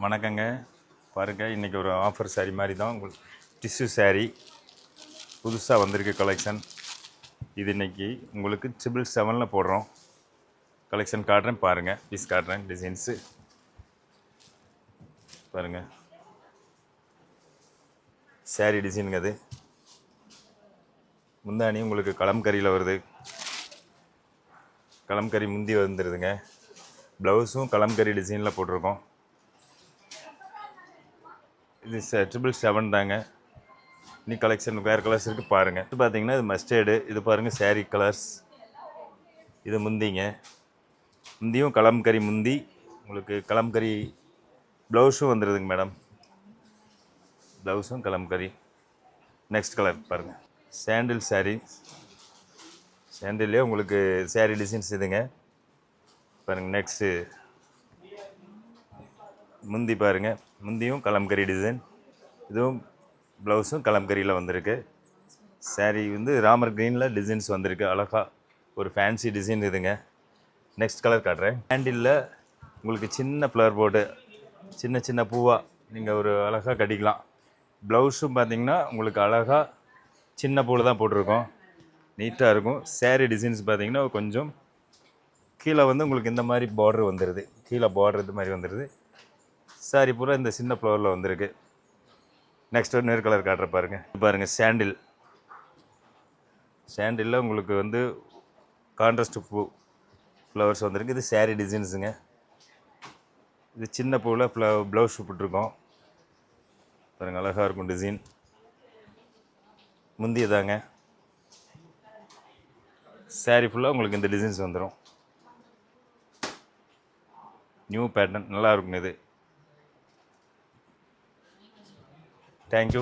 வணக்கங்க. பாருங்கள், இன்றைக்கி ஒரு ஆஃபர் சாரீ மாதிரி தான் உங்களுக்கு டிஷ்யூ சாரீ புதுசாக வந்திருக்கு கலெக்ஷன். இது இன்றைக்கி உங்களுக்கு 777 போடுறோம். கலெக்ஷன் காட்டுறேன் பாருங்கள், பீஸ் காட்டுறேன். டிசைன்ஸு பாருங்கள், சாரீ டிசைனுங்க. அது முந்தானி உங்களுக்கு கலம்கரியில் வருது. கலம்கரி முந்தி வந்துடுதுங்க. ப்ளவுஸும் கலம்கரி டிசைனில் போட்டிருக்கோம். இது 777 தாங்க. இன்னைக்கு கலெக்ஷன் வேறு கலர்ஸ் இருக்குது பாருங்கள். இது பார்த்தீங்கன்னா இது மஸ்டர்டு. இது பாருங்கள் சாரீ கலர்ஸ். இது முந்திங்க. முந்தியும் கலம்கரி முந்தி. உங்களுக்கு கலம்கரி ப்ளவுஸும் வந்துடுதுங்க மேடம். ப்ளவுஸும் கலம்கரி. நெக்ஸ்ட் கலர் பாருங்கள், சாண்டில் சாரீ. சாண்டில்லே உங்களுக்கு சாரீ டிசைன்ஸ் இதுங்க பாருங்கள். நெக்ஸ்ட்டு முந்தி பாருங்கள், முந்தியும் கலம்கரி டிசைன். இதுவும் ப்ளவுஸும் கலம்கரியில் வந்திருக்கு. சாரீ வந்து ராமர் க்ரீனில் டிசைன்ஸ் வந்திருக்கு. அழகாக ஒரு ஃபேன்சி டிசைன் இதுங்க. நெக்ஸ்ட் கலர் காட்டுறேன். ஹேண்டிலில் உங்களுக்கு சின்ன ஃப்ளவர் போட்டு சின்ன சின்ன பூவாக நீங்கள் ஒரு அழகாக கட்டிக்கலாம். ப்ளவுஸும் பார்த்திங்கன்னா உங்களுக்கு அழகாக சின்ன பூவில் தான் போட்டிருக்கோம். நீட்டாக இருக்கும். சாரீ டிசைன்ஸ் பார்த்திங்கன்னா கொஞ்சம் கீழே வந்து உங்களுக்கு இந்த மாதிரி பார்டர் வந்துடுது. கீழே பார்டர் இது மாதிரி வந்துடுது. சாரி பூரா இந்த சின்ன ஃப்ளவரில் வந்திருக்கு. நெக்ஸ்ட் ஒரு நேர் கலர் காட்டுற பாருங்கள். பாருங்கள் சாண்டில். சாண்டிலில் உங்களுக்கு வந்து கான்ட்ராஸ்ட் பூ ஃப்ளவர்ஸ் வந்திருக்கு. இது சாரீ டிசைன்ஸுங்க. இது சின்ன பூவில் ப்ளவுஸ் போட்டிருக்கோம் பாருங்கள். அழகாக இருக்கும் டிசைன். முந்தியதாங்க. சாரீ ஃபுல்லாக உங்களுக்கு இந்த டிசைன்ஸ் வந்துடும். நியூ பேட்டர்ன் நல்லா இருக்கும் இது. தேங்க்யூ.